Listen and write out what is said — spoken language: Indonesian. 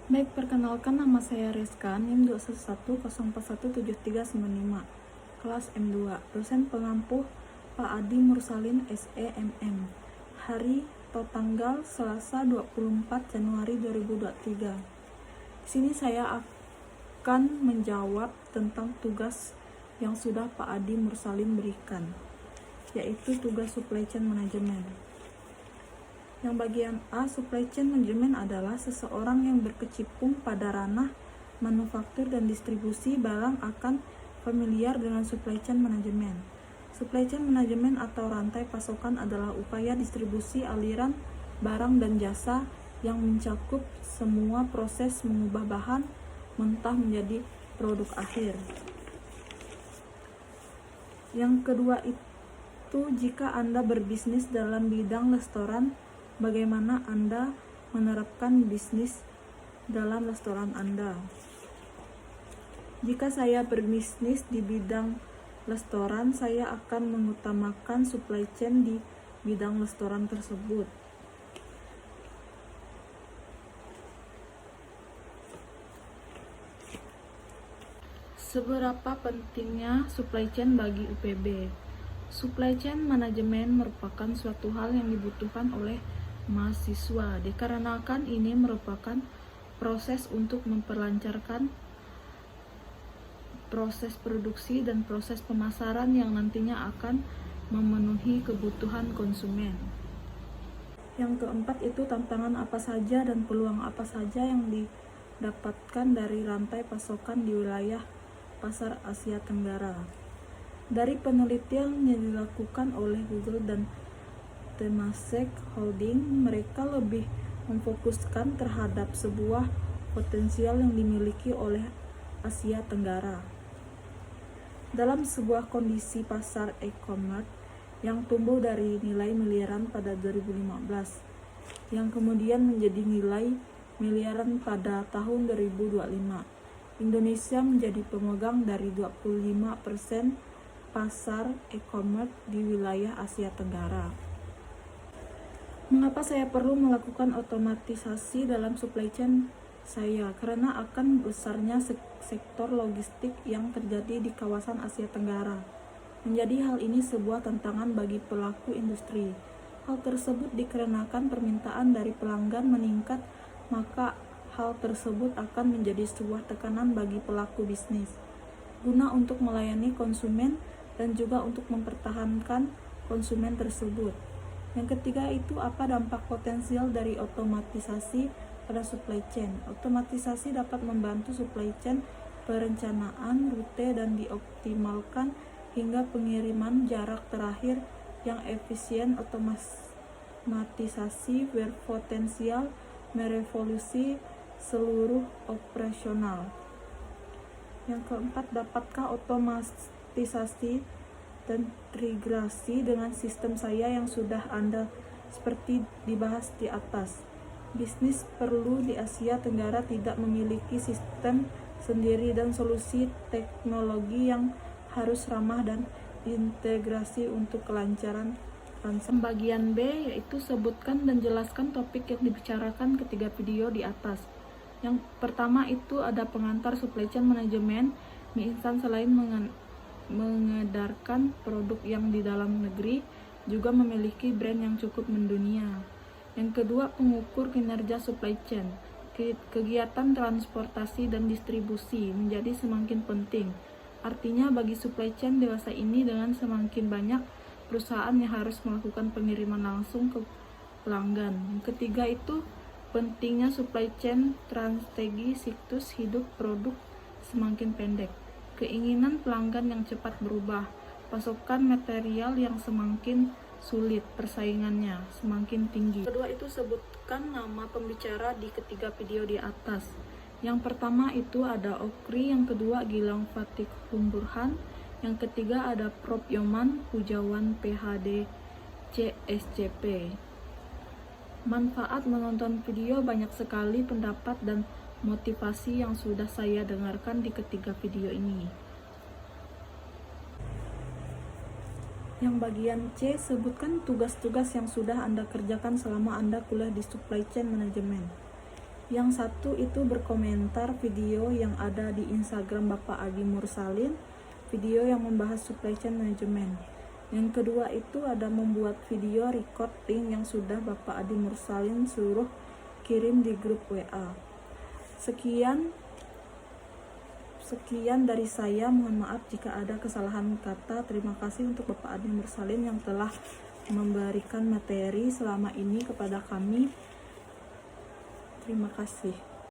Baik, perkenalkan nama saya Rizka, NIM 211041739, kelas M2, dosen pengampuh Pak Adi Mursalin SEMM. Hari atau tanggal Selasa 24 Januari 2023. Di sini saya akan menjawab tentang tugas yang sudah Pak Adi Mursalin berikan, yaitu tugas supply chain management. Yang bagian A, supply chain management adalah seseorang yang berkecimpung pada ranah manufaktur dan distribusi barang akan familiar dengan supply chain management. Supply chain management atau rantai pasokan adalah upaya distribusi aliran barang dan jasa yang mencakup semua proses mengubah bahan mentah menjadi produk akhir. Yang kedua itu, jika Anda berbisnis dalam bidang restoran, bagaimana Anda menerapkan bisnis dalam restoran Anda? Jika saya berbisnis di bidang restoran, saya akan mengutamakan supply chain di bidang restoran tersebut. Seberapa pentingnya supply chain bagi UPB? Supply chain manajemen merupakan suatu hal yang dibutuhkan oleh mahasiswa, dikarenakan ini merupakan proses untuk memperlancarkan proses produksi dan proses pemasaran yang nantinya akan memenuhi kebutuhan konsumen. Yang keempat itu, tantangan apa saja dan peluang apa saja yang didapatkan dari rantai pasokan di wilayah pasar Asia Tenggara. Dari penelitian yang dilakukan oleh Google dan Temasek Holding, mereka lebih memfokuskan terhadap sebuah potensial yang dimiliki oleh Asia Tenggara. Dalam sebuah kondisi pasar e-commerce yang tumbuh dari nilai miliaran pada 2015, yang kemudian menjadi nilai miliaran pada tahun 2025, Indonesia menjadi pemegang dari 25% pasar e-commerce di wilayah Asia Tenggara. Mengapa saya perlu melakukan otomatisasi dalam supply chain saya? Karena akan besarnya sektor logistik yang terjadi di kawasan Asia Tenggara. Menjadi hal ini sebuah tantangan bagi pelaku industri. Hal tersebut dikarenakan permintaan dari pelanggan meningkat, maka hal tersebut akan menjadi sebuah tekanan bagi pelaku bisnis, guna untuk melayani konsumen dan juga untuk mempertahankan konsumen tersebut. Yang ketiga itu, apa dampak potensial dari otomatisasi pada supply chain? Otomatisasi dapat membantu supply chain perencanaan rute dan dioptimalkan hingga pengiriman jarak terakhir yang efisien. Otomatisasi berpotensial merevolusi seluruh operasional. Yang keempat, dapatkah otomatisasi dan terintegrasi dengan sistem saya yang sudah Anda seperti dibahas di atas? Bisnis perlu di Asia Tenggara tidak memiliki sistem sendiri dan solusi teknologi yang harus ramah dan integrasi untuk kelancaran transaksi. Bagian B, yaitu sebutkan dan jelaskan topik yang dibicarakan ketiga video di atas. Yang pertama itu ada pengantar supply chain management. Mie instan selain mengedarkan produk yang di dalam negeri, juga memiliki brand yang cukup mendunia. Yang kedua, pengukur kinerja supply chain. Kegiatan transportasi dan distribusi menjadi semakin penting. Artinya bagi supply chain dewasa ini, dengan semakin banyak perusahaan yang harus melakukan pengiriman langsung ke pelanggan. Yang ketiga itu, pentingnya supply chain strategi siklus hidup produk semakin pendek. Keinginan pelanggan yang cepat berubah, pasokan material yang semakin sulit, persaingannya semakin tinggi. Kedua itu, sebutkan nama pembicara di ketiga video di atas. Yang pertama itu ada Okri, yang kedua Gilang Fatih Humburhan, yang ketiga ada Prof. Yoman Hujawan PhD CSCP. Manfaat menonton video: banyak sekali pendapat dan motivasi yang sudah saya dengarkan di ketiga video ini. Yang bagian C, sebutkan tugas-tugas yang sudah Anda kerjakan selama Anda kuliah di supply chain management. Yang satu itu berkomentar video yang ada di Instagram Bapak Adi Mursalin, video yang membahas supply chain management. Yang kedua itu ada membuat video recording yang sudah Bapak Adi Mursalin suruh kirim di grup WA. Sekian dari saya, mohon maaf jika ada kesalahan kata. Terima kasih untuk Bapak Adi Mursalin yang telah memberikan materi selama ini kepada kami. Terima kasih.